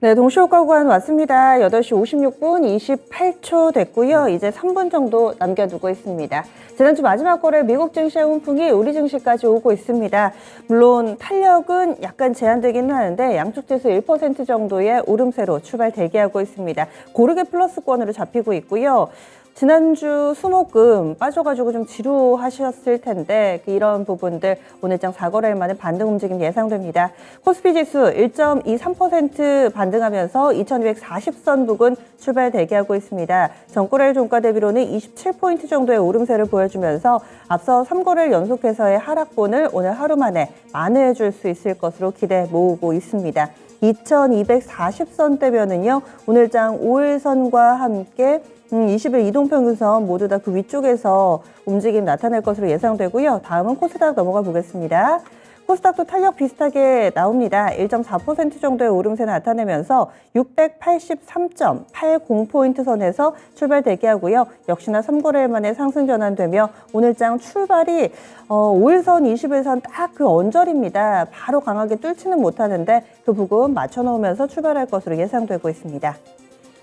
네, 동시효과 구간 왔습니다. 8시 56분 28초 됐고요. 이제 3분 정도 남겨두고 있습니다. 지난주 마지막 거래 미국 증시의 훈풍이 우리 증시까지 오고 있습니다. 물론 탄력은 약간 제한되긴 하는데 양쪽 지수 1% 정도의 오름세로 출발 대기하고 있습니다. 고르게 플러스권으로 잡히고 있고요. 지난주 수목금 빠져가지고 좀 지루하셨을 텐데 이런 부분들 오늘장 4거래일 만에 반등 움직임 예상됩니다. 코스피 지수 1.23% 반등하면서 2240선 부근 출발 대기하고 있습니다. 전거래일 종가 대비로는 27포인트 정도의 오름세를 보여주면서 앞서 3거래일 연속해서의 하락분을 오늘 하루 만에 만회해 줄 수 있을 것으로 기대 모으고 있습니다. 2240선대면은요, 오늘장 5일선과 함께 20일 이동평균선 모두 다 그 위쪽에서 움직임 나타날 것으로 예상되고요. 다음은 코스닥 넘어가 보겠습니다. 코스닥도 탄력 비슷하게 나옵니다. 1.4% 정도의 오름세 나타내면서 683.80포인트 선에서 출발 대기하고요. 역시나 3거래일 만에 상승 전환되며 오늘장 출발이 5일선, 20일선 딱 그 언저리입니다. 바로 강하게 뚫지는 못하는데 그 부분 맞춰놓으면서 출발할 것으로 예상되고 있습니다.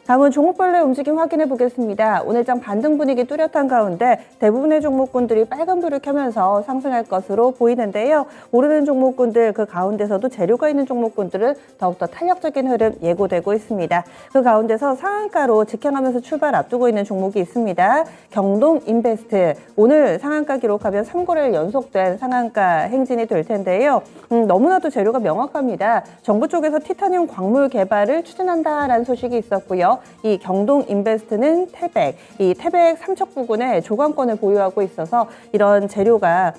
다음은 종목별로의 움직임 확인해 보겠습니다. 오늘장 반등 분위기 뚜렷한 가운데 대부분의 종목군들이 빨간불을 켜면서 상승할 것으로 보이는데요. 오르는 종목군들 그 가운데서도 재료가 있는 종목군들은 더욱더 탄력적인 흐름 예고되고 있습니다. 그 가운데서 상한가로 직행하면서 출발 앞두고 있는 종목이 있습니다. 경동인베스트. 오늘 상한가 기록하면 3거래일 연속된 상한가 행진이 될 텐데요. 너무나도 재료가 명확합니다. 정부 쪽에서 티타늄 광물 개발을 추진한다라는 소식이 있었고요. 이 경동인베스트는 태백, 이 태백 삼척 부근에 조강권을 보유하고 있어서 이런 재료가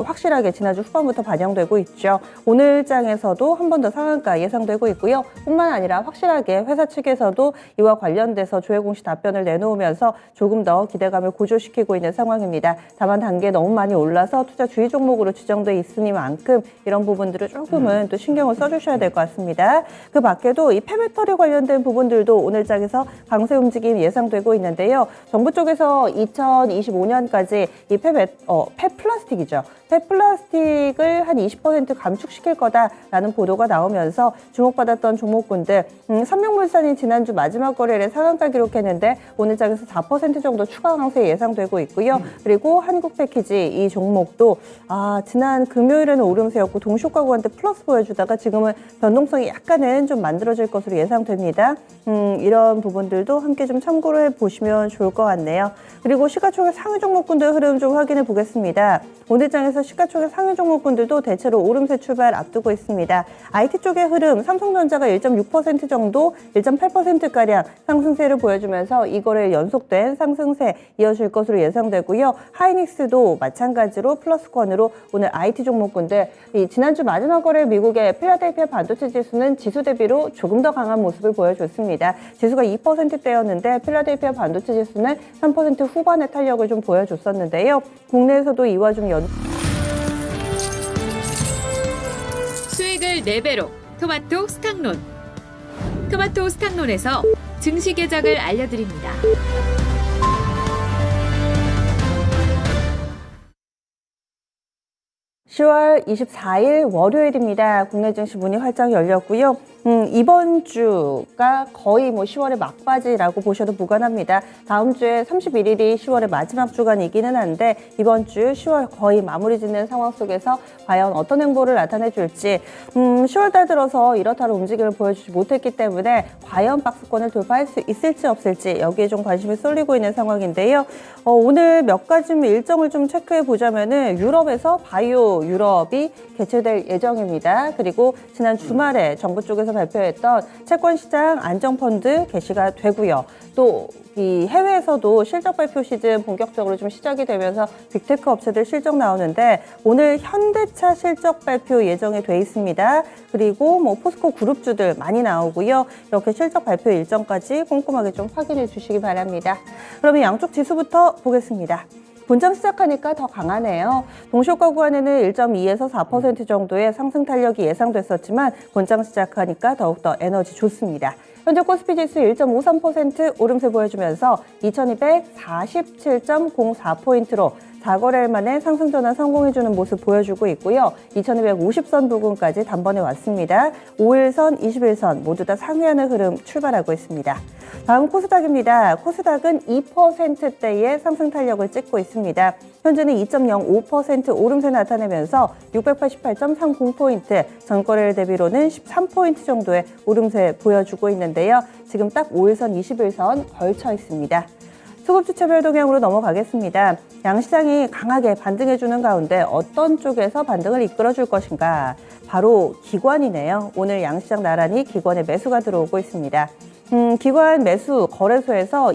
확실하게 지난주 후반부터 반영되고 있죠. 오늘 장에서도 한 번 더 상한가 예상되고 있고요. 뿐만 아니라 확실하게 회사 측에서도 이와 관련돼서 조회 공시 답변을 내놓으면서 조금 더 기대감을 고조시키고 있는 상황입니다. 다만 단계 너무 많이 올라서 투자 주의 종목으로 지정돼 있으니만큼 이런 부분들을 조금은 또 신경을 써주셔야 될 것 같습니다. 그 밖에도 이 폐배터리 관련된 부분들도 오늘 장에서 강세 움직임 예상되고 있는데요. 정부 쪽에서 2025년까지 이 폐플라스틱이죠. 폐플라스틱을 한 20% 감축시킬 거다라는 보도가 나오면서 주목받았던 종목군들, 삼명물산이 지난주 마지막 거래일에 상한가 기록했는데 오늘 장에서 4% 정도 추가 강세 예상되고 있고요. 그리고 한국패키지 이 종목도 지난 금요일에는 오름세였고 동시효과 구간 때 플러스 보여주다가 지금은 변동성이 약간은 좀 만들어질 것으로 예상됩니다. 이런 부분들도 함께 좀 참고를 해보시면 좋을 것 같네요. 그리고 시가총액 상위 종목군들 흐름 좀 확인해 보겠습니다. 오늘 장에서 시가총액 상위 종목군들도 대체로 오름세 출발 앞두고 있습니다. IT 쪽의 흐름, 삼성전자가 1.6% 정도, 1.8%가량 상승세를 보여주면서 이거를 연속된 상승세 이어질 것으로 예상되고요. 하이닉스도 마찬가지로 플러스권으로 오늘 IT 종목군들, 지난주 마지막 거래 미국의 필라델피아 반도체 지수는 지수 대비로 조금 더 강한 모습을 보여줬습니다. 지수가 2%대였는데 필라델피아 반도체 지수는 3% 후반의 탄력을 좀 보여줬었는데요. 국내에서도 이 와중 수익을 4배로 토마토 스탁론. 토마토 스탁론에서 증시 계작을 알려드립니다. (10월 24일) 월요일입니다. 국내 증시 문이 활짝 열렸고요. 이번 주가 거의 10월의 막바지라고 보셔도 무관합니다. 다음 주에 31일이 10월의 마지막 주간이기는 한데 이번 주 10월 거의 마무리 짓는 상황 속에서 과연 어떤 행보를 나타내 줄지 10월 달 들어서 이렇다는 움직임을 보여주지 못했기 때문에 과연 박스권을 돌파할 수 있을지 없을지 여기에 좀 관심이 쏠리고 있는 상황인데요. 오늘 몇 가지 일정을 좀 체크해 보자면은 유럽에서 바이오 유럽이 개최될 예정입니다. 그리고 지난 주말에 정부 쪽에서 발표했던 채권시장 안정펀드 개시가 되고요. 또 이 해외에서도 실적 발표 시즌 본격적으로 좀 시작이 되면서 빅테크 업체들 실적 나오는데 오늘 현대차 실적 발표 예정이 돼 있습니다. 그리고 포스코 그룹주들 많이 나오고요. 이렇게 실적 발표 일정까지 꼼꼼하게 좀 확인해 주시기 바랍니다. 그러면 양쪽 지수부터 보겠습니다. 본장 시작하니까 더 강하네요. 동시효과 구간에는 1.2에서 4% 정도의 상승 탄력이 예상됐었지만 본장 시작하니까 더욱더 에너지 좋습니다. 현재 코스피 지수 1.53% 오름세 보여주면서 2247.04포인트로 4거래일 만에 상승 전환 성공해주는 모습 보여주고 있고요. 2250선 부근까지 단번에 왔습니다. 5일선, 21선 모두 다 상회하는 흐름 출발하고 있습니다. 다음 코스닥입니다. 코스닥은 2%대의 상승 탄력을 찍고 있습니다. 현재는 2.05% 오름세 나타내면서 688.30포인트, 전거래일 대비로는 13포인트 정도의 오름세 보여주고 있는데요. 지금 딱 5일선, 21선 걸쳐 있습니다. 수급주체별 동향으로 넘어가겠습니다. 양시장이 강하게 반등해주는 가운데 어떤 쪽에서 반등을 이끌어줄 것인가? 바로 기관이네요. 오늘 양시장 나란히 기관의 매수가 들어오고 있습니다. 기관 매수 거래소에서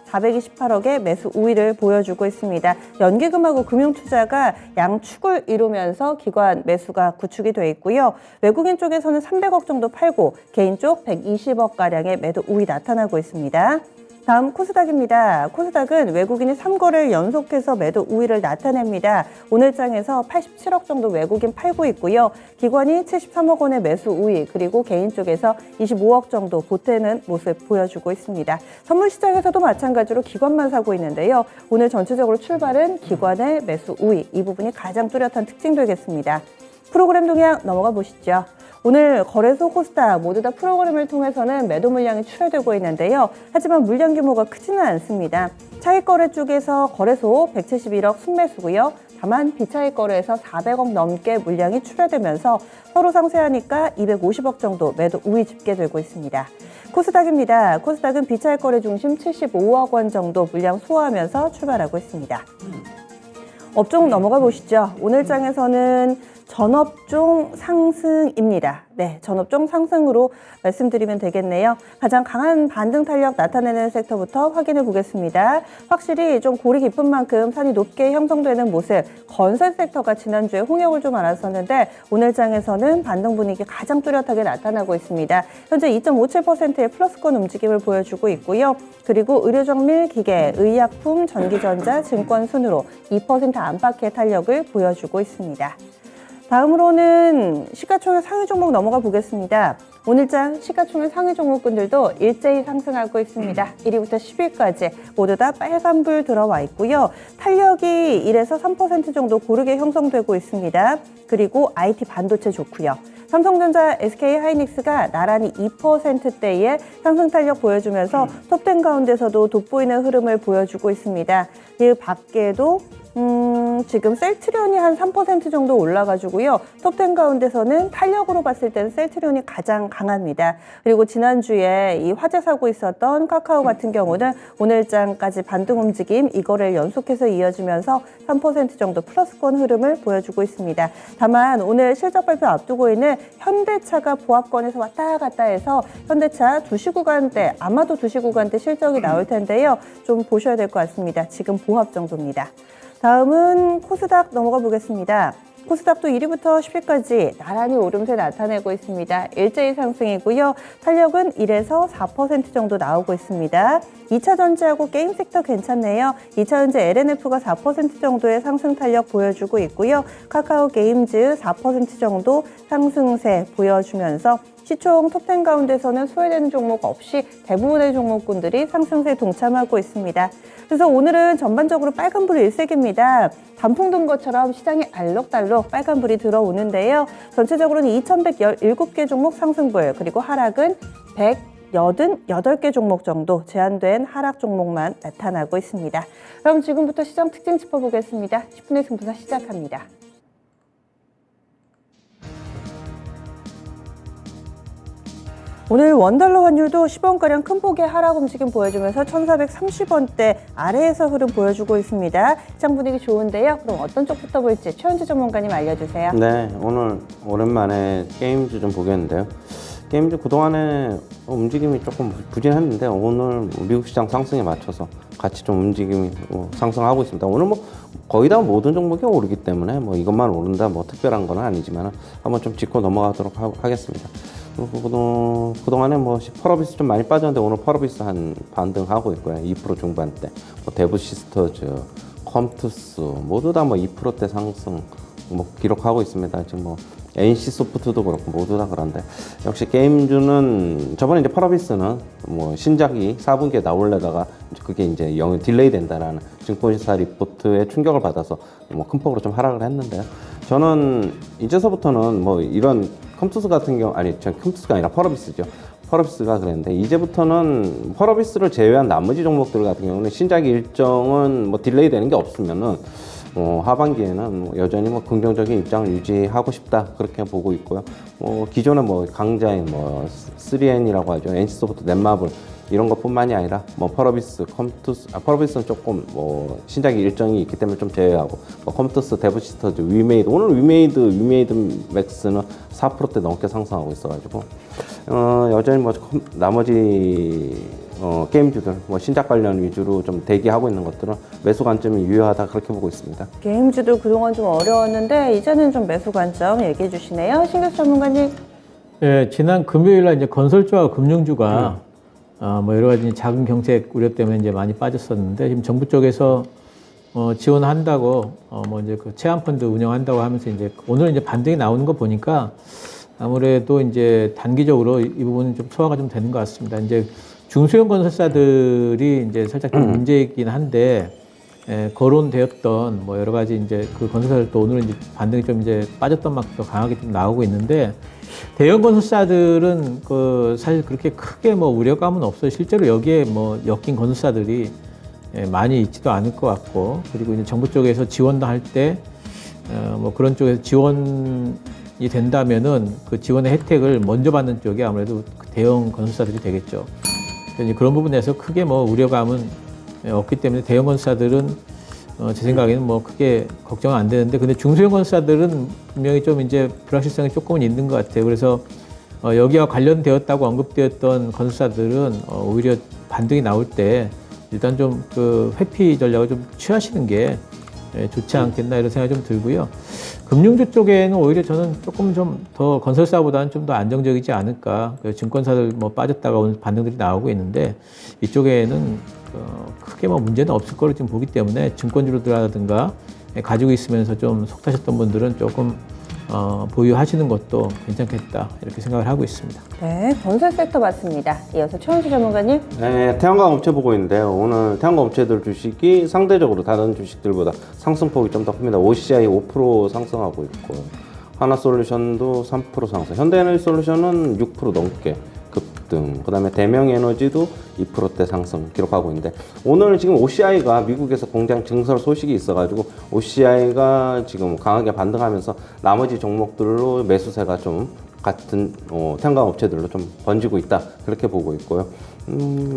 428억의 매수 우위를 보여주고 있습니다. 연기금하고 금융투자가 양축을 이루면서 기관 매수가 구축이 돼 있고요. 외국인 쪽에서는 300억 정도 팔고 개인 쪽 120억가량의 매도 우위 나타나고 있습니다. 다음 코스닥입니다. 코스닥은 외국인이 3거래를 연속해서 매도 우위를 나타냅니다. 오늘 장에서 87억 정도 외국인 팔고 있고요. 기관이 73억 원의 매수 우위, 그리고 개인 쪽에서 25억 정도 보태는 모습 보여주고 있습니다. 선물 시장에서도 마찬가지로 기관만 사고 있는데요. 오늘 전체적으로 출발은 기관의 매수 우위, 이 부분이 가장 뚜렷한 특징 되겠습니다. 프로그램 동향 넘어가 보시죠. 오늘 거래소 코스닥 모두 다 프로그램을 통해서는 매도 물량이 출하되고 있는데요. 하지만 물량 규모가 크지는 않습니다. 차익 거래 쪽에서 거래소 171억 순매수고요. 다만 비차익 거래에서 400억 넘게 물량이 출하되면서 서로 상쇄하니까 250억 정도 매도 우위 집계되고 있습니다. 코스닥입니다. 코스닥은 비차익 거래 중심 75억 원 정도 물량 소화하면서 출발하고 있습니다. 업종 넘어가 보시죠. 오늘 장에서는 전업종 상승입니다. 네, 전업종 상승으로 말씀드리면 되겠네요. 가장 강한 반등 탄력 나타내는 섹터부터 확인해 보겠습니다. 확실히 좀 골이 깊은 만큼 산이 높게 형성되는 모습, 건설 섹터가 지난주에 홍역을 좀 알았었는데 오늘 장에서는 반등 분위기 가장 뚜렷하게 나타나고 있습니다. 현재 2.57%의 플러스권 움직임을 보여주고 있고요. 그리고 의료정밀, 기계, 의약품, 전기전자, 증권 순으로 2% 안팎의 탄력을 보여주고 있습니다. 다음으로는 시가총액 상위 종목 넘어가 보겠습니다. 오늘장 시가총액 상위 종목군들도 일제히 상승하고 있습니다. 1위부터 10위까지 모두 다 빨간불 들어와 있고요. 탄력이 1에서 3% 정도 고르게 형성되고 있습니다. 그리고 IT 반도체 좋고요. 삼성전자, SK하이닉스가 나란히 2%대의 상승 탄력 보여주면서 톱10 가운데서도 돋보이는 흐름을 보여주고 있습니다. 그 밖에도 지금 셀트리온이 한 3% 정도 올라가지고요. 톱10 가운데서는 탄력으로 봤을 때는 셀트리온이 가장 강합니다. 그리고 지난주에 이 화재 사고 있었던 카카오 같은 경우는 오늘장까지 반등 움직임 이거를 연속해서 이어지면서 3% 정도 플러스권 흐름을 보여주고 있습니다. 다만 오늘 실적 발표 앞두고 있는 현대차가 보합권에서 왔다 갔다 해서 현대차 2시 구간대, 아마도 2시 구간대 실적이 나올 텐데요. 좀 보셔야 될 것 같습니다. 지금 보합 정도입니다. 다음은 코스닥 넘어가 보겠습니다. 코스닥도 1위부터 10위까지 나란히 오름세 나타내고 있습니다. 일제히 상승이고요. 탄력은 1에서 4% 정도 나오고 있습니다. 2차 전지하고 게임 섹터 괜찮네요. 2차 전지 LNF가 4% 정도의 상승 탄력 보여주고 있고요. 카카오 게임즈 4% 정도 상승세 보여주면서 시총 톱10 가운데서는 소외되는 종목 없이 대부분의 종목군들이 상승세에 동참하고 있습니다. 그래서 오늘은 전반적으로 빨간불 일색입니다. 단풍 든 것처럼 시장이 알록달록 빨간불이 들어오는데요. 전체적으로는 2117개 종목 상승불, 그리고 하락은 188개 종목 정도 제한된 하락 종목만 나타나고 있습니다. 그럼 지금부터 시장 특징 짚어보겠습니다. 10분의 승부사 시작합니다. 오늘 원달러 환율도 10원가량 큰 폭의 하락 움직임 보여주면서 1430원대 아래에서 흐름 보여주고 있습니다. 시장 분위기 좋은데요. 그럼 어떤 쪽부터 볼지 최현주 전문가님 알려주세요. 네, 오늘 오랜만에 게임즈 좀 보겠는데요. 게임즈 그동안에 움직임이 조금 부진했는데 오늘 미국 시장 상승에 맞춰서 같이 좀 움직임이 상승하고 있습니다. 오늘 뭐 거의 다 모든 종목이 오르기 때문에 뭐 이것만 오른다 뭐 특별한 건 아니지만 한번 좀 짚고 넘어가도록 하겠습니다. 그동안에 뭐 펄어비스 좀 많이 빠졌는데 오늘 펄어비스 한 반등하고 있고요. 2% 중반대. 뭐 대부시스터즈, 컴투스 모두 다 뭐 2%대 상승 뭐 기록하고 있습니다. 지금 뭐 NC 소프트도 그렇고 모두 다 그런데 역시 게임주는 저번에 이제 펄어비스는 뭐 신작이 4분기에 나올래다가 그게 이제 딜레이 된다라는 증권시사 리포트에 충격을 받아서 뭐 큰 폭으로 좀 하락을 했는데요. 저는 이제서부터는 뭐 이런 컴투스 같은 경우 컴투스가 아니라 펄어비스죠. 펄어비스가 그랬는데 이제부터는 펄어비스를 제외한 나머지 종목들 같은 경우는 신작 일정은 뭐 딜레이 되는 게 없으면은 하반기에는 뭐 여전히 뭐 긍정적인 입장을 유지하고 싶다 그렇게 보고 있고요. 뭐 기존의 뭐 강자인 뭐 3N이라고 하죠. NC소프트, 넷마블 이런 것뿐만이 아니라 뭐 펄어비스, 컴투스, 펄어비스는 조금 뭐 신작 일정이 있기 때문에 좀 제외하고 뭐 컴투스, 데브시스터즈, 위메이드 오늘 위메이드 맥스는 4%대 넘게 상승하고 있어가지고 여전히 뭐 나머지 게임주들 뭐 신작 관련 위주로 좀 대기하고 있는 것들은 매수 관점이 유효하다 그렇게 보고 있습니다. 게임주도 그동안 좀 어려웠는데 이제는 좀 매수 관점 얘기해 주시네요. 신교수 전문가님. 예, 지난 금요일날 이제 건설주와 금융주가 뭐 여러 가지 자금 경색 우려 때문에 이제 많이 빠졌었는데 지금 정부 쪽에서 지원한다고 뭐 이제 그 체험 펀드 운영한다고 하면서 이제 오늘 이제 반등이 나오는 거 보니까 아무래도 이제 단기적으로 이 부분은 좀 소화가 좀 되는 것 같습니다. 이제 중소형 건설사들이 이제 살짝 좀 문제이긴 한데 거론되었던 뭐 여러 가지 이제 그 건설사들 또 오늘은 이제 반등이 좀 이제 빠졌던 만큼 더 강하게 좀 나오고 있는데 대형 건설사들은 그 사실 그렇게 크게 뭐 우려감은 없어요. 실제로 여기에 뭐 엮인 건설사들이 많이 있지도 않을 것 같고 그리고 이제 정부 쪽에서 지원도 할 때 뭐 그런 쪽에서 지원이 된다면은 그 지원의 혜택을 먼저 받는 쪽이 아무래도 대형 건설사들이 되겠죠. 그런 부분에서 크게 뭐 우려감은 없기 때문에 대형 건설사들은 제 생각에는 뭐 크게 걱정은 안 되는데 근데 중소형 건설사들은 분명히 좀 이제 불확실성이 조금은 있는 것 같아요. 그래서 여기와 관련되었다고 언급되었던 건설사들은 오히려 반등이 나올 때 일단 좀 그 회피 전략을 좀 취하시는 게 좋지 않겠나 이런 생각이 좀 들고요. 금융주 쪽에는 오히려 저는 조금 좀 더 건설사보다는 좀 더 안정적이지 않을까. 증권사들 뭐 빠졌다가 오늘 반등들이 나오고 있는데 이쪽에는 크게 뭐 문제는 없을 거로 지금 보기 때문에 증권주로라든가 가지고 있으면서 좀 속 타셨던 분들은 조금 보유하시는 것도 괜찮겠다 이렇게 생각을 하고 있습니다. 네, 건설 섹터 맞습니다. 이어서 최원수 전문가님. 네, 태양광 업체 보고 있는데요. 오늘 태양광 업체들 주식이 상대적으로 다른 주식들보다 상승폭이 좀 더 큽니다. OCI 5% 상승하고 있고요. 하나솔루션도 3% 상승, 현대에너지솔루션은 6% 넘게 급등, 그 다음에 대명에너지도 2%대 상승 기록하고 있는데 오늘 지금 OCI가 미국에서 공장 증설 소식이 있어가지고 OCI가 지금 강하게 반등하면서 나머지 종목들로 매수세가 좀 같은 태양광 업체들로 좀 번지고 있다 그렇게 보고 있고요.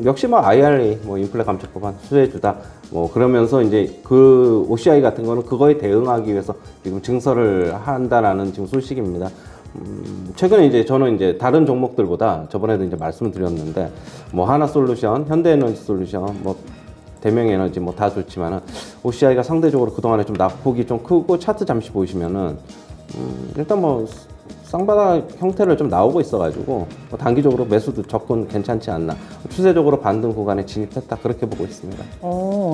역시 뭐 IRA, 뭐 인플레 감축 법안 수혜주다. 뭐 그러면서 이제 그 OCI 같은 거는 그거에 대응하기 위해서 지금 증설을 한다라는 지금 소식입니다. 최근에 이제 저는 이제 다른 종목들보다 저번에도 이제 말씀을 드렸는데 뭐 하나솔루션, 현대에너지솔루션, 뭐 대명에너지 뭐 다 좋지만은 OCI가 상대적으로 그동안에 좀 낙폭이 좀 크고 차트 잠시 보시면은 일단 뭐 쌍바닥 형태를 좀 나오고 있어가지고 뭐 단기적으로 매수도 접근 괜찮지 않나, 추세적으로 반등 구간에 진입했다 그렇게 보고 있습니다.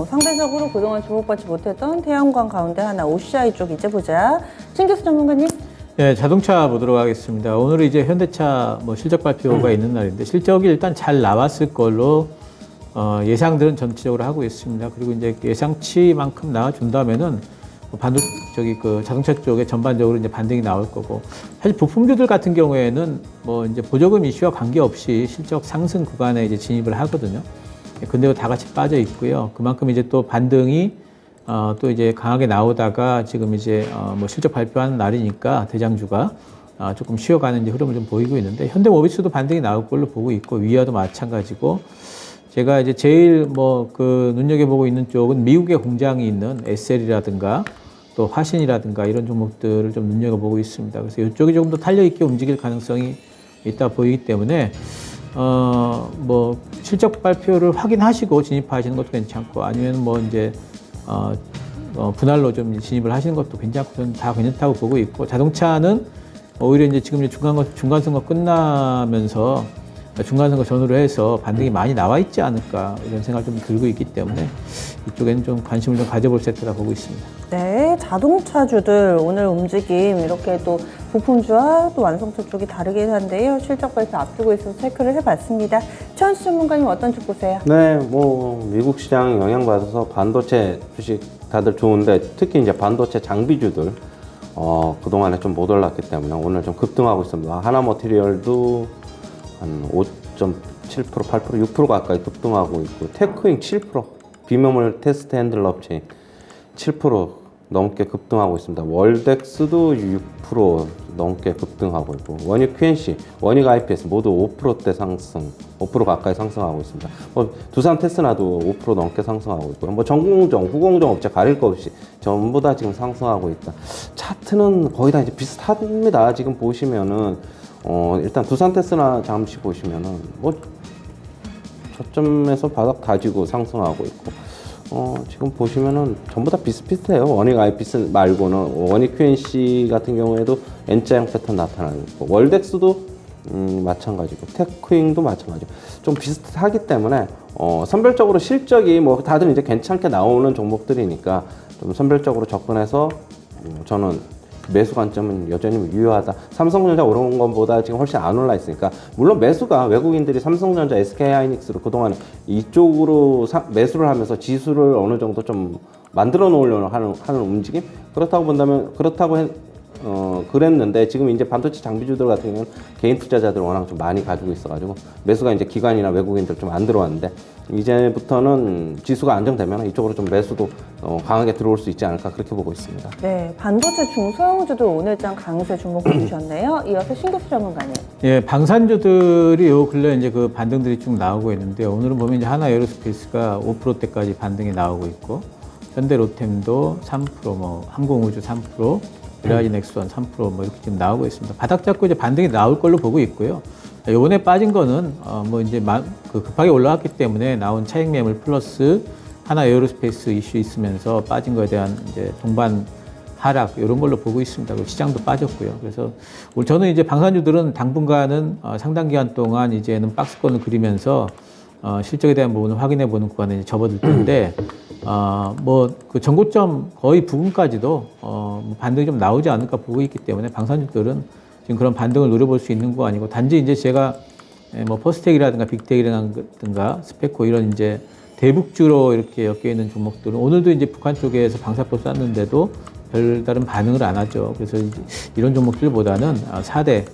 상대적으로 그동안 주목받지 못했던 태양광 가운데 하나 OCI 쪽 이제 보자. 신교수 전문가님. 네, 자동차 보도록 하겠습니다. 오늘은 이제 현대차 뭐 실적 발표가 있는 날인데 실적이 일단 잘 나왔을 걸로 예상들은 전체적으로 하고 있습니다. 그리고 이제 예상치만큼 나와준다면은 그 자동차 쪽에 전반적으로 이제 반등이 나올 거고, 사실 부품주들 같은 경우에는 뭐 이제 보조금 이슈와 관계없이 실적 상승 구간에 이제 진입을 하거든요. 근데 다 같이 빠져 있고요. 그만큼 이제 또 반등이 또 이제 강하게 나오다가 지금 이제 뭐 실적 발표하는 날이니까 대장주가 조금 쉬어가는 이제 흐름을 좀 보이고 있는데, 현대모비스도 반등이 나올 걸로 보고 있고 위아도 마찬가지고, 제가 이제 제일 뭐 그 눈여겨보고 있는 쪽은 미국에 공장이 있는 SL이라든가 또 화신이라든가 이런 종목들을 좀 눈여겨보고 있습니다. 그래서 이쪽이 조금 더 탄력있게 움직일 가능성이 있다 보이기 때문에 뭐 실적 발표를 확인하시고 진입하시는 것도 괜찮고, 아니면 뭐 이제 분할로 좀 진입을 하시는 것도 괜찮고, 저는 다 괜찮다고 보고 있고, 자동차는 오히려 이제 지금 중간선거 끝나면서 중간선거 전후로 해서 반등이 많이 나와 있지 않을까 이런 생각이 좀 들고 있기 때문에 이쪽에는 좀 관심을 좀 가져볼 섹터라 보고 있습니다. 네, 자동차주들 오늘 움직임 이렇게 또 부품주와 또 완성차 쪽이 다르긴 한데요. 실적 발표 앞두고 있어서 체크를 해봤습니다. 최원수 전문가님 어떤 쪽 보세요? 네, 뭐 미국 시장 영향받아서 반도체 주식 다들 좋은데 특히 이제 반도체 장비주들 그동안에 좀 못 올랐기 때문에 오늘 좀 급등하고 있습니다. 하나머티리얼도 한 5.7%, 8%, 6% 가까이 급등하고 있고 테크잉 7%, 비메모리 테스트 핸들러 업체인 7% 넘게 급등하고 있습니다. 월덱스도 6% 넘게 급등하고 있고 원익 QNC, 원익 IPS 모두 5%대 상승, 5% 가까이 상승하고 있습니다. 두산 테스나도 5% 넘게 상승하고 있고요. 전공정, 후공정 업체 가릴 것 없이 전부 다 지금 상승하고 있다. 차트는 거의 다 이제 비슷합니다. 지금 보시면은 일단 두산 테스나 잠시 보시면은 저점에서 바닥 다지고 상승하고 있고 지금 보시면은 전부 다 비슷비슷해요. 원익 IPS 말고는 원익 QNC 같은 경우에도 N자형 패턴 나타나고 있고 월덱스도 마찬가지고 테크잉도 마찬가지고 좀 비슷하기 때문에 선별적으로 실적이 다들 이제 괜찮게 나오는 종목들이니까 좀 선별적으로 접근해서 저는 매수 관점은 여전히 유효하다. 삼성전자 오른 것보다 지금 훨씬 안 올라 있으니까 물론 매수가 외국인들이 삼성전자, SK하이닉스로 그동안 이쪽으로 매수를 하면서 지수를 어느 정도 좀 만들어 놓으려고 하는 움직임 그렇다고 본다면 그랬는데 지금 이제 반도체 장비주들 같은 경우는 개인 투자자들 워낙 좀 많이 가지고 있어가지고 매수가 이제 기관이나 외국인들 좀 안 들어왔는데 이제부터는 지수가 안정되면 이쪽으로 좀 매수도 강하게 들어올 수 있지 않을까 그렇게 보고 있습니다. 네, 반도체 중소형주들 오늘장 강세 주목해 주셨네요. 이어서 신규수 전문가님. 예, 방산주들이 요 근래 이제 그 반등들이 쭉 나오고 있는데 오늘은 보면 이제 하나 에어로스페이스가 5%대까지 반등이 나오고 있고 현대로템도 3%, 항공우주 3%, 미라지 넥스원 3% 이렇게 지금 나오고 있습니다. 바닥 잡고 이제 반등이 나올 걸로 보고 있고요. 요번에 빠진 거는 이제 급하게 올라왔기 때문에 나온 차익 매물 플러스 하나 에어로스페이스 이슈 있으면서 빠진 거에 대한 이제 동반 하락 이런 걸로 보고 있습니다. 그리고 시장도 빠졌고요. 그래서 오늘 저는 이제 방산주들은 당분간은 상당 기간 동안 이제는 박스권을 그리면서 실적에 대한 부분을 확인해 보는 구간에 이제 접어들 텐데 그 전고점 거의 부근까지도 반등이 좀 나오지 않을까 보고 있기 때문에 방산주들은 지금 그런 반등을 노려볼 수 있는 거 아니고 단지 이제 제가 퍼스텍이라든가 빅텍이라든가 스페코 이런 이제 대북주로 이렇게 엮여 있는 종목들은 오늘도 이제 북한 쪽에서 방사포 쐈는데도 별다른 반응을 안 하죠. 그래서 이제 이런 종목들보다는 4대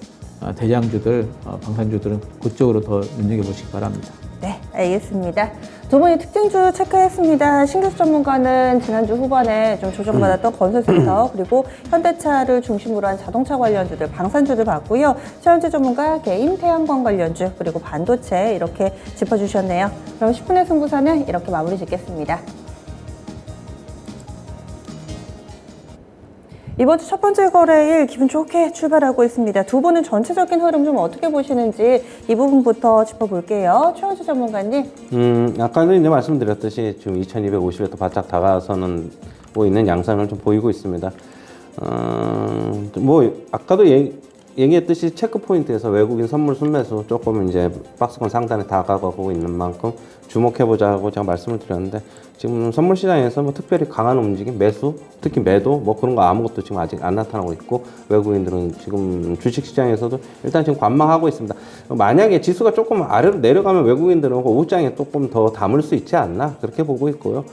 대장주들, 방산주들은 그쪽으로 더 눈여겨보시기 바랍니다. 네, 알겠습니다. 두 분이 특징주 체크했습니다. 신규수 전문가는 지난주 후반에 좀 조정받았던 건설섹터 그리고 현대차를 중심으로 한 자동차 관련주들, 방산주들 봤고요. 최원재 전문가 개인 태양광 관련주 그리고 반도체 이렇게 짚어주셨네요. 그럼 10분의 승부사는 이렇게 마무리 짓겠습니다. 이번 주 첫 번째 거래일 기분 좋게 출발하고 있습니다. 두 분은 전체적인 흐름 좀 어떻게 보시는지 이 부분부터 짚어볼게요. 최원수 전문가님. 아까도 이제 말씀드렸듯이 지금 2250에 또 바짝 다가서는 있는 양상을 좀 보이고 있습니다. 아까도 얘기했듯이 체크 포인트에서 외국인 선물 순매수 조금 이제 박스권 상단에 다가가고 있는 만큼 주목해보자고 제가 말씀을 드렸는데 지금 선물 시장에서 특별히 강한 움직임, 매수, 특히 매도 그런 거 아무것도 지금 아직 안 나타나고 있고 외국인들은 지금 주식 시장에서도 일단 지금 관망하고 있습니다. 만약에 지수가 조금 아래로 내려가면 외국인들은 오후장에 조금 더 담을 수 있지 않나 그렇게 보고 있고요.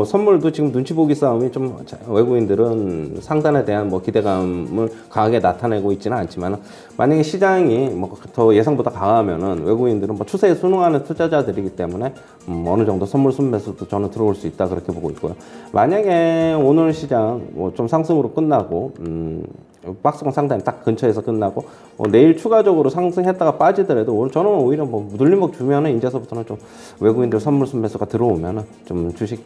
선물도 지금 눈치 보기 싸움이 좀 외국인들은 상단에 대한 기대감을 강하게 나타내고 있지는 않지만 만약에 시장이 더 예상보다 강하면은 외국인들은 추세에 순응하는 투자자들이기 때문에 어느 정도 선물 순매수도 저는 들어올 수 있다 그렇게 보고 있고요. 만약에 오늘 시장 좀 상승으로 끝나고 박스권 상단에 딱 근처에서 끝나고 내일 추가적으로 상승했다가 빠지더라도 오늘 저는 오히려 눌림목 주면은 이제서부터는 좀 외국인들 선물 순매수가 들어오면은 좀 주식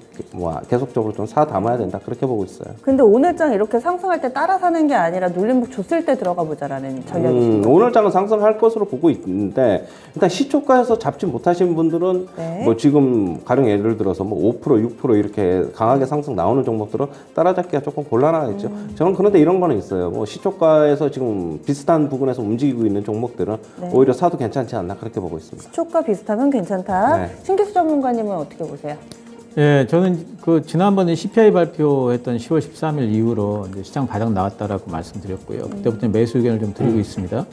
계속적으로 좀 사 담아야 된다 그렇게 보고 있어요. 근데 오늘장 이렇게 상승할 때 따라 사는 게 아니라 눌림목 줬을 때 들어가 보자라는 전략이십니다. 오늘장은 상승할 것으로 보고 있는데 일단 시초가에서 잡지 못하신 분들은 네. 지금 가령 예를 들어서 5% 6% 이렇게 강하게 상승 나오는 종목들은 따라잡기가 조금 곤란하겠죠. 저는 그런데 이런 거는 있어요. 시초가에서 지금 비슷한 부분에서 움직이고 있는 종목들은 네. 오히려 사도 괜찮지 않나 그렇게 보고 있습니다. 시초가 비슷하면 괜찮다. 네. 신기수 전문가님은 어떻게 보세요? 예, 저는 그 지난번에 CPI 발표했던 10월 13일 이후로 이제 시장 바닥 나왔다라고 말씀드렸고요. 그때부터 매수 의견을 좀 드리고 있습니다.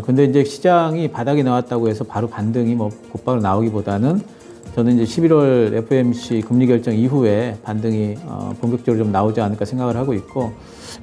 근데 이제 시장이 바닥이 나왔다고 해서 바로 반등이 뭐 곧바로 나오기보다는 저는 이제 11월 FOMC 금리 결정 이후에 반등이 본격적으로 좀 나오지 않을까 생각을 하고 있고,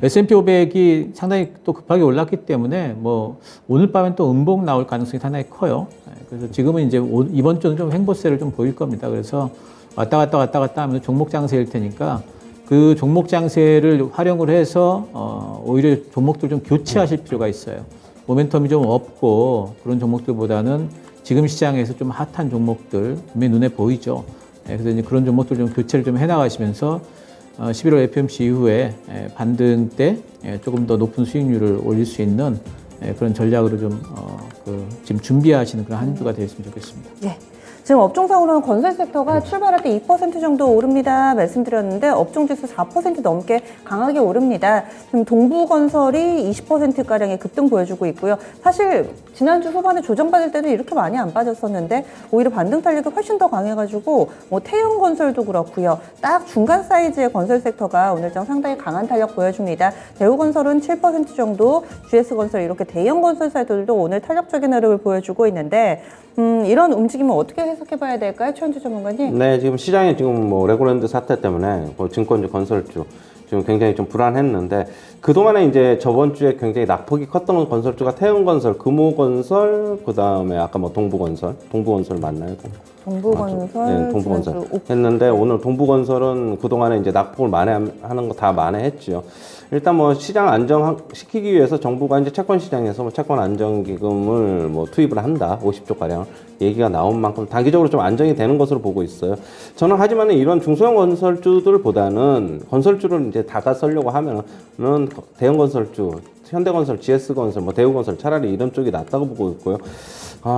S&P 500이 상당히 또 급하게 올랐기 때문에 뭐 오늘 밤엔 또 음봉 나올 가능성이 상당히 커요. 그래서 지금은 이제 이번 주는 좀 횡보세를 좀 보일 겁니다. 그래서 왔다 갔다 하면서 종목 장세일 테니까 그 종목 장세를 활용을 해서 오히려 종목들 좀 교체하실 필요가 있어요. 모멘텀이 좀 없고 그런 종목들보다는 지금 시장에서 좀 핫한 종목들 분명히 눈에 보이죠. 그래서 이제 그런 종목들 좀 교체를 좀 해나가시면서 11월 FOMC 이후에 반등 때 조금 더 높은 수익률을 올릴 수 있는 그런 전략으로 좀 지금 준비하시는 그런 한 주가 되었으면 좋겠습니다. 예. 지금 업종상으로는 건설 섹터가 출발할 때 2% 정도 오릅니다. 말씀드렸는데 업종지수 4% 넘게 강하게 오릅니다. 지금 동부건설이 20%가량의 급등 보여주고 있고요. 사실 지난주 후반에 조정받을 때도 이렇게 많이 안 빠졌었는데 오히려 반등 탄력이 훨씬 더 강해가지고 뭐 태용건설도 그렇고요. 딱 중간 사이즈의 건설 섹터가 오늘장 상당히 강한 탄력 보여줍니다. 대우건설은 7% 정도, GS건설 이렇게 대형 건설사들도 오늘 탄력적인 흐름을 보여주고 있는데 이런 움직임은 어떻게 해석해봐야 될까요, 최현주 전문가님? 네, 지금 시장에 지금 뭐 레고랜드 사태 때문에 뭐 증권주, 건설주 지금 굉장히 좀 불안했는데 그동안에 이제 저번 주에 굉장히 낙폭이 컸던 건설주가 태용건설, 금호건설, 그 다음에 아까 뭐 동부건설 맞나요? 동부건설, 네, 동부건설 지난주 했는데 오늘 동부건설은 그동안에 이제 낙폭을 만회하는 거 다 만회했죠. 일단 뭐 시장 안정시키기 위해서 정부가 이제 채권 시장에서 뭐 채권 안정기금을 뭐 투입을 한다, 50조 가량 얘기가 나온 만큼 단기적으로 좀 안정이 되는 것으로 보고 있어요. 저는 하지만 이런 중소형 건설주들보다는 건설주를 이제 다가서려고 하면은 대형 건설주, 현대건설, GS건설, 뭐 대우건설 차라리 이런 쪽이 낫다고 보고 있고요.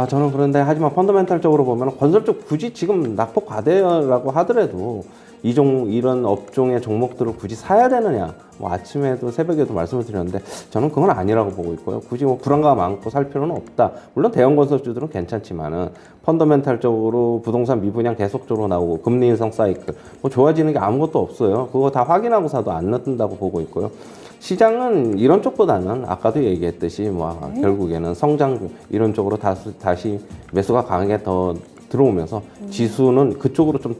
저는 그런데 하지만 펀더멘탈적으로 보면 건설 쪽 굳이 지금 낙폭 과대라고 하더라도 이런 업종의 종목들을 굳이 사야 되느냐? 뭐 아침에도 새벽에도 말씀을 드렸는데 저는 그건 아니라고 보고 있고요. 굳이 뭐 불안감 안고 살 필요는 없다. 물론 대형 건설주들은 괜찮지만은 펀더멘탈적으로 부동산 미분양 계속적으로 나오고 금리 인상 사이클 뭐 좋아지는 게 아무것도 없어요. 그거 다 확인하고 사도 안 늦는다고 보고 있고요. 시장은 이런 쪽보다는 아까도 얘기했듯이 뭐 결국에는 성장주 이런 쪽으로 다시 매수가 강하게 더 들어오면서 지수는 그쪽으로 좀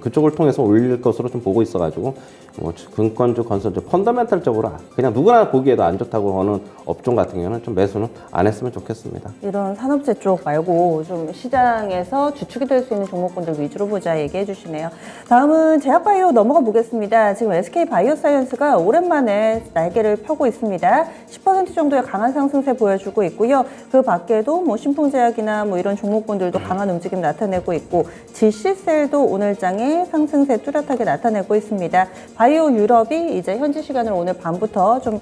그쪽을 통해서 올릴 것으로 좀 보고 있어가지고 뭐 금권주, 건설주 펀더멘탈적으로 그냥 누구나 보기에도 안 좋다고 하는 업종 같은 경우는 좀 매수는 안 했으면 좋겠습니다. 이런 산업재 쪽 말고 좀 시장에서 주축이 될 수 있는 종목군들 위주로 보자 얘기해 주시네요. 다음은 제약바이오 넘어가 보겠습니다. 지금 SK바이오사이언스가 오랜만에 날개를 펴고 있습니다. 10% 정도의 강한 상승세 보여주고 있고요. 그 밖에도 뭐 신풍제약이나 뭐 이런 종목군들도 강한 움직임 나타내고 있고 GC셀도 오늘장에 상승세 뚜렷하게 나타내고 있습니다. 바이오 유럽이 이제 현지 시간으로 오늘 밤부터 좀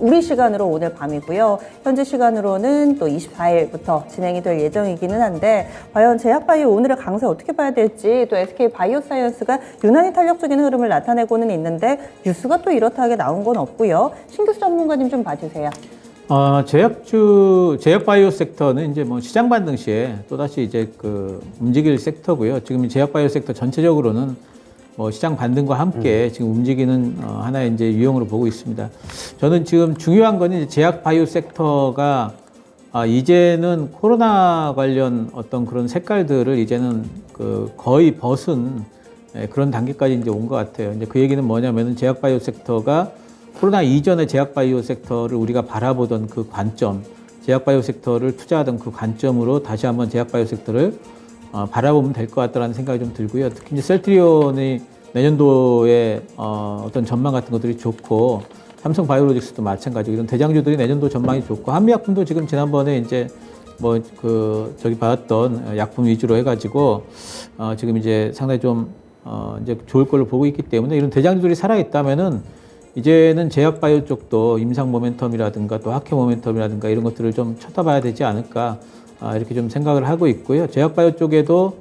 우리 시간으로 오늘 밤이고요. 현지 시간으로는 또 24일부터 진행이 될 예정이기는 한데 과연 제약바이오 오늘의 강세 어떻게 봐야 될지 또 SK바이오사이언스가 유난히 탄력적인 흐름을 나타내고는 있는데 뉴스가 또 이렇다하게 나온 건 없고요. 신규수 전문가님 좀 봐주세요. 제약바이오 섹터는 이제 뭐 시장 반등 시에 또다시 이제 움직일 섹터고요. 지금 제약바이오 섹터 전체적으로는 뭐 시장 반등과 함께 지금 움직이는 하나의 이제 유형으로 보고 있습니다. 저는 지금 중요한 건 이제 제약바이오 섹터가 이제는 코로나 관련 어떤 그런 색깔들을 이제는 거의 벗은 그런 단계까지 이제 온 것 같아요. 이제 그 얘기는 뭐냐면은 제약바이오 섹터가 코로나 이전의 제약바이오 sek터를 우리가 바라보던 그 관점, 제약바이오 섹터를 투자하던 그 관점으로 다시 한번 제약바이오 섹터를 바라보면 될 것 같다는 생각이 좀 들고요. 특히 이제 셀트리온의 내년도에 어떤 전망 같은 것들이 좋고, 삼성바이오로직스도 마찬가지고 이런 대장주들이 내년도 전망이 좋고, 한미약품도 지금 지난번에 이제 받았던 약품 위주로 해가지고 지금 이제 상당히 좀 이제 좋을 걸로 보고 있기 때문에 이런 대장주들이 살아있다면은 이제는 제약바이오 쪽도 임상 모멘텀이라든가 또 학회 모멘텀이라든가 이런 것들을 좀 쳐다봐야 되지 않을까 이렇게 좀 생각을 하고 있고요. 제약바이오 쪽에도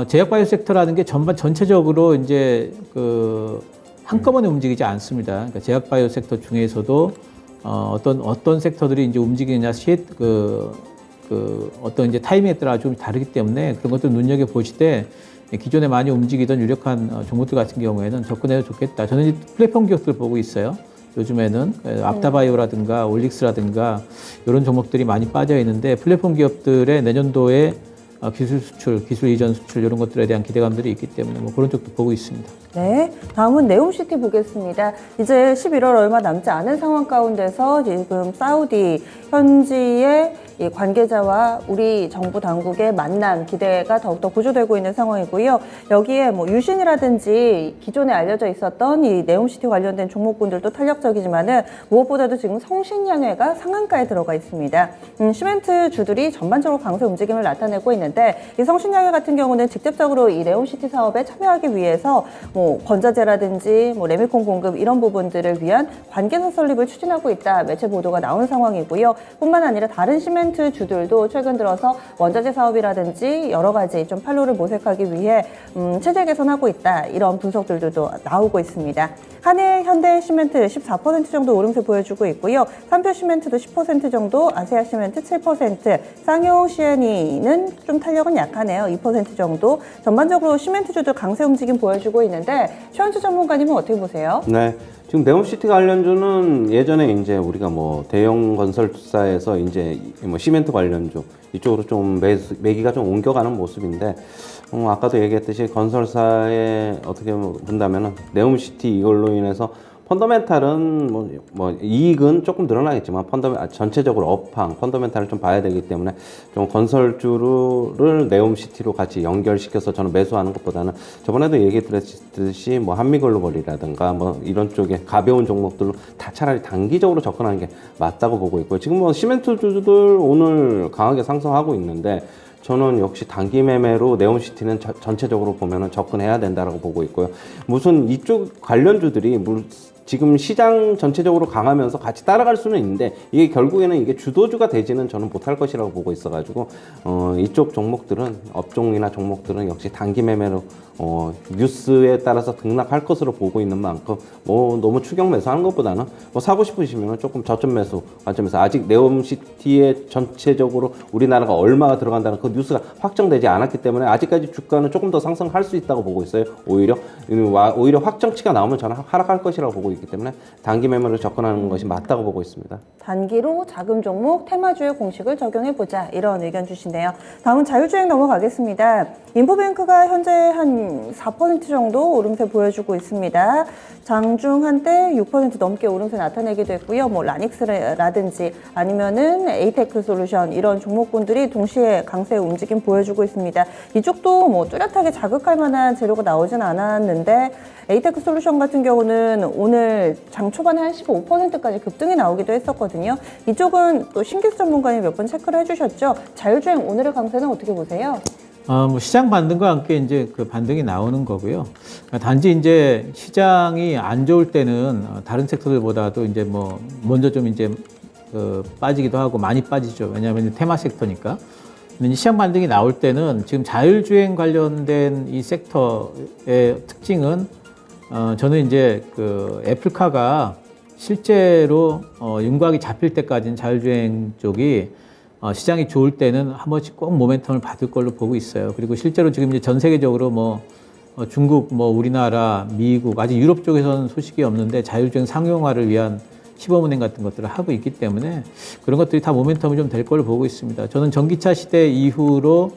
제약바이오 섹터라는 게 전체적으로 이제 한꺼번에 움직이지 않습니다. 그러니까 제약바이오 섹터 중에서도 어떤 섹터들이 이제 움직이느냐 어떤 이제 타이밍에 따라 좀 다르기 때문에 그런 것들 눈여겨 보시되 기존에 많이 움직이던 유력한 종목들 같은 경우에는 접근해도 좋겠다. 저는 이제 플랫폼 기업들 보고 있어요. 요즘에는 앞다바이오라든가 올릭스라든가 이런 종목들이 많이 빠져 있는데 플랫폼 기업들의 내년도에 기술 수출, 기술 이전 수출 이런 것들에 대한 기대감들이 있기 때문에 뭐 그런 쪽도 보고 있습니다. 네, 다음은 네옴시티 보겠습니다. 이제 11월 얼마 남지 않은 상황 가운데서 지금 사우디 현지의 이 관계자와 우리 정부 당국의 만남 기대가 더욱더 고조되고 있는 상황이고요. 여기에 뭐 유신이라든지 기존에 알려져 있었던 이 네옴시티 관련된 종목군들도 탄력적이지만은 무엇보다도 지금 성신양회가 상한가에 들어가 있습니다. 시멘트 주들이 전반적으로 강세 움직임을 나타내고 있는데 이 성신양회 같은 경우는 직접적으로 이 네옴시티 사업에 참여하기 위해서 뭐 건자재라든지 뭐 레미콘 공급 이런 부분들을 위한 관계사 설립을 추진하고 있다. 매체 보도가 나온 상황이고요. 뿐만 아니라 다른 시멘트 주들도 최근 들어서 원자재 사업이라든지 여러 가지 좀 판로를 모색하기 위해 체제 개선하고 있다. 이런 분석들도 나오고 있습니다. 한일, 현대 시멘트 14% 정도 오름세 보여주고 있고요. 삼표 시멘트도 10% 정도, 아세아 시멘트 7%, 쌍용 CNE는 좀 탄력은 약하네요. 2% 정도. 전반적으로 시멘트주들 강세 움직임 보여주고 있는데 최현주 전문가님은 어떻게 보세요? 네. 지금 네옴시티 관련주는 예전에 이제 우리가 뭐 대형 건설사에서 이제 뭐 시멘트 관련주 이쪽으로 좀 매기가 좀 옮겨가는 모습인데 아까도 얘기했듯이 건설사에 어떻게 본다면은 네옴시티 이걸로 인해서 펀더멘탈은 뭐 이익은 조금 늘어나겠지만 전체적으로 업황 펀더멘탈을 좀 봐야 되기 때문에 좀 건설주를 네옴시티로 같이 연결시켜서 저는 매수하는 것보다는 저번에도 얘기드렸듯이 뭐 한미글로벌이라든가 뭐 이런 쪽에 가벼운 종목들로 다 차라리 단기적으로 접근하는 게 맞다고 보고 있고요. 지금 뭐 시멘트주들 오늘 강하게 상승하고 있는데 저는 역시 단기 매매로 네옴시티는 전체적으로 보면은 접근해야 된다라고 보고 있고요. 무슨 이쪽 관련주들이 지금 시장 전체적으로 강하면서 같이 따라갈 수는 있는데 이게 결국에는 이게 주도주가 되지는 저는 못할 것이라고 보고 있어가지고 이쪽 종목들은 업종이나 종목들은 역시 단기 매매로 뉴스에 따라서 등락할 것으로 보고 있는 만큼 뭐 너무 추격 매수하는 것보다는 뭐 사고 싶으시면 조금 저점 매수 관점에서 아직 네옴시티에 전체적으로 우리나라가 얼마가 들어간다는 그 뉴스가 확정되지 않았기 때문에 아직까지 주가는 조금 더 상승할 수 있다고 보고 있어요. 오히려 확정치가 나오면 저는 하락할 것이라고 보고 있기 때문에 단기 매매로 접근하는 것이 맞다고 보고 있습니다. 단기로 자금 종목 테마주의 공식을 적용해보자 이런 의견 주신대요. 다음은 자율주행 넘어가겠습니다. 인포뱅크가 현재 한 4% 정도 오름세 보여주고 있습니다. 장중 한때 6% 넘게 오름세 나타내기도 했고요. 뭐 라닉스라든지 아니면은 에이테크 솔루션 이런 종목군들이 동시에 강세 움직임 보여주고 있습니다. 이쪽도 뭐 뚜렷하게 자극할 만한 재료가 나오진 않았는데 에이테크 솔루션 같은 경우는 오늘 장 초반에 한 15%까지 급등이 나오기도 했었거든요. 이쪽은 또 신기수 전문가님 몇 번 체크를 해주셨죠. 자율주행 오늘의 강세는 어떻게 보세요? 뭐 시장 반등과 함께 이제 그 반등이 나오는 거고요. 단지 이제 시장이 안 좋을 때는 다른 섹터들보다도 이제 뭐 먼저 좀 이제 빠지기도 하고 많이 빠지죠. 왜냐하면 테마 섹터니까. 근데 시장 반등이 나올 때는 지금 자율주행 관련된 이 섹터의 특징은 저는 이제 그 애플카가 실제로 윤곽이 잡힐 때까지는 자율주행 쪽이 시장이 좋을 때는 한 번씩 꼭 모멘텀을 받을 걸로 보고 있어요. 그리고 실제로 지금 이제 전 세계적으로 뭐 중국, 뭐 우리나라, 미국, 아직 유럽 쪽에서는 소식이 없는데 자율주행 상용화를 위한 시범운행 같은 것들을 하고 있기 때문에 그런 것들이 다 모멘텀이 좀 될 걸로 보고 있습니다. 저는 전기차 시대 이후로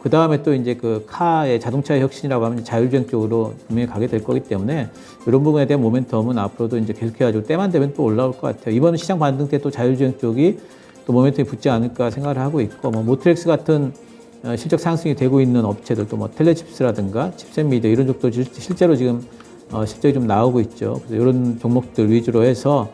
그 다음에 또 이제 그 카의 자동차의 혁신이라고 하면 자율주행 쪽으로 분명히 가게 될 거기 때문에 이런 부분에 대한 모멘텀은 앞으로도 이제 계속해가지고 때만 되면 또 올라올 것 같아요. 이번 시장 반등 때 또 자율주행 쪽이 또 모멘텀이 붙지 않을까 생각을 하고 있고, 뭐 모트렉스 같은 실적 상승이 되고 있는 업체들도 뭐 텔레칩스라든가 칩셋 미디어 이런 쪽도 실제로 지금 실적이 좀 나오고 있죠. 그래서 이런 종목들 위주로 해서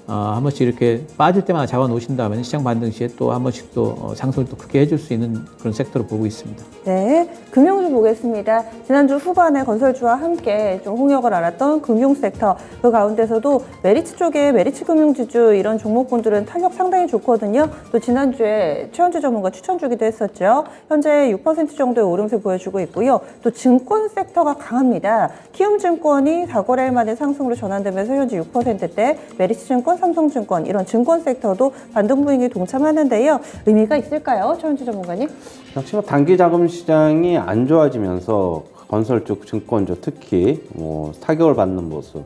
한 번씩 이렇게 빠질 때마다 잡아 놓으신다면 시장 반등 시에 또 한 번씩 또 상승을 또 크게 해줄 수 있는 그런 섹터로 보고 있습니다. 네, 금융주 보겠습니다. 지난주 후반에 건설주와 함께 좀 홍역을 알았던 금융 섹터, 그 가운데서도 메리츠 쪽에 메리츠 금융지주 이런 종목군들은 탄력 상당히 좋거든요. 또 지난주에 최현주 전문가 추천주기도 했었죠. 현재 6% 정도의 오름세 보여주고 있고요. 또 증권 섹터가 강합니다. 키움증권이 4거래일 만에 상승으로 전환되면서 현재 6%대, 메리츠증권, 삼성증권 이런 증권 섹터도 반등 분위기에 동참하는데요. 의미가 있을까요, 최현주 전문가님? 역시 뭐 단기 자금 시장이 안 좋아지면서 건설주, 증권주 특히 뭐 타격을 받는 모습.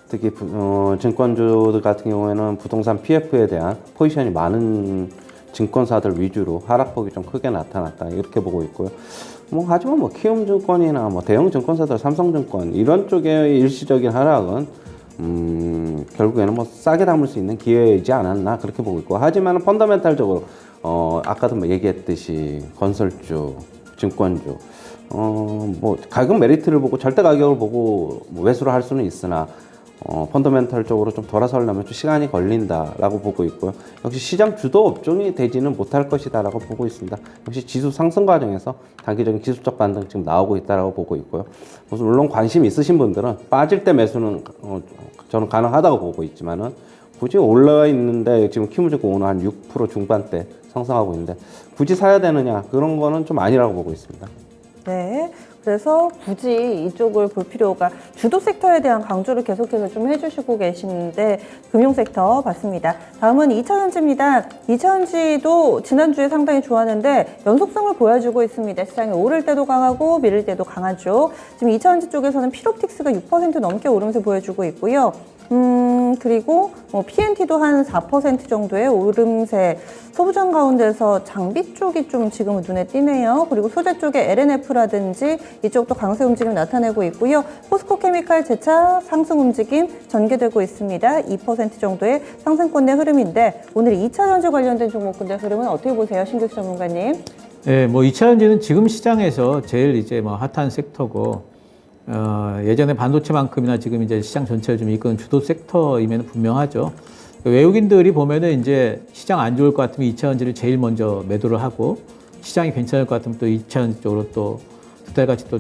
특히 증권주들 같은 경우에는 부동산 PF에 대한 포지션이 많은 증권사들 위주로 하락폭이 좀 크게 나타났다 이렇게 보고 있고요. 하지만 키움증권이나 대형 증권사들, 삼성증권 이런 쪽의 일시적인 하락은 결국에는 싸게 담을 수 있는 기회이지 않았나 그렇게 보고 있고, 하지만 펀더멘탈적으로 아까도 얘기했듯이 건설주, 증권주 가격 메리트를 보고 절대 가격을 보고 매수를 할 수는 있으나 펀더멘탈적으로 좀 돌아서려면 좀 시간이 걸린다라고 보고 있고요. 역시 시장 주도 업종이 되지는 못할 것이다라고 보고 있습니다. 역시 지수 상승 과정에서 단기적인 기술적 반등 지금 나오고 있다라고 보고 있고요. 물론 관심 있으신 분들은 빠질 때 매수는 저는 가능하다고 보고 있지만은 굳이 올라와 있는데 지금 키움증권 오늘 한 6% 중반대 상승하고 있는데 굳이 사야 되느냐 그런 거는 좀 아니라고 보고 있습니다. 네. 그래서 굳이 이쪽을 볼 필요가, 주도 섹터에 대한 강조를 계속해서 좀 해주시고 계시는데 금융 섹터 봤습니다. 다음은 2차전지입니다. 2차전지도 지난주에 상당히 좋았는데 연속성을 보여주고 있습니다. 시장이 오를 때도 강하고 미를 때도 강하죠. 지금 2차전지 쪽에서는 피롭틱스가 6% 넘게 오름세 보여주고 있고요. 그리고 PNT도 한 4% 정도의 오름세, 소부장 가운데서 장비 쪽이 좀 지금은 눈에 띄네요. 그리고 소재 쪽에 LNF라든지 이쪽도 강세 움직임 나타내고 있고요. 포스코 케미칼 재차 상승 움직임 전개되고 있습니다. 2% 정도의 상승권 내 흐름인데 오늘 2차 전지 관련된 종목군의 흐름은 어떻게 보세요, 신규수 전문가님? 네, 2차 전지는 지금 시장에서 제일 이제 핫한 섹터고, 예전에 반도체만큼이나 지금 이제 시장 전체를 좀 이끄는 주도 섹터임에는 분명하죠. 외국인들이 보면은 이제 시장 안 좋을 것 같으면 2차 전지를 제일 먼저 매도를 하고, 시장이 괜찮을 것 같으면 또 2차 전지 쪽으로 또 두 달같이 또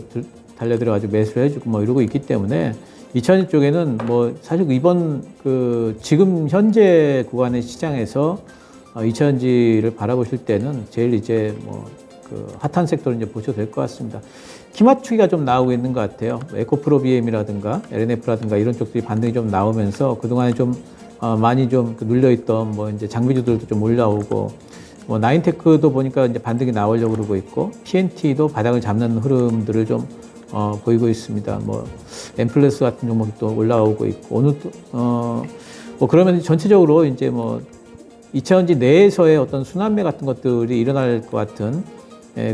달려들어가지고 매수를 해주고 이러고 있기 때문에 2차 전지 쪽에는 사실 이번 지금 현재 구간의 시장에서 2차 전지를 바라보실 때는 제일 이제 핫한 sek터를 이제 보셔도 될 것 같습니다. 키 맞추기가 좀 나오고 있는 것 같아요. 에코프로 BM이라든가 LNF라든가 이런 쪽들이 반등이 좀 나오면서 그동안에 좀 많이 좀 눌려있던 이제 장비주들도 좀 올라오고, 나인테크도 보니까 이제 반등이 나오려고 그러고 있고, PNT도 바닥을 잡는 흐름들을 좀 보이고 있습니다. 엠플레스 같은 종목도 올라오고 있고, 오늘 그러면 전체적으로 이제 2차전지 내에서의 어떤 순환매 같은 것들이 일어날 것 같은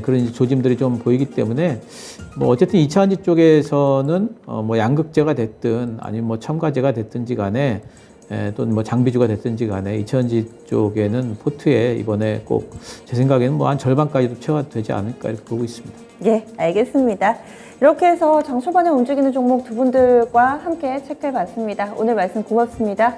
그런 조짐들이 좀 보이기 때문에 어쨌든 2차전지 쪽에서는 양극재가 됐든 아니면 첨가제가 됐든지 간에 또는 장비주가 됐든지 간에 2차전지 쪽에는 포트에 이번에 꼭 제 생각에는 한 절반까지도 채워도 되지 않을까 이렇게 보고 있습니다. 예, 알겠습니다. 이렇게 해서 장 초반에 움직이는 종목 두 분들과 함께 체크해 봤습니다. 오늘 말씀 고맙습니다.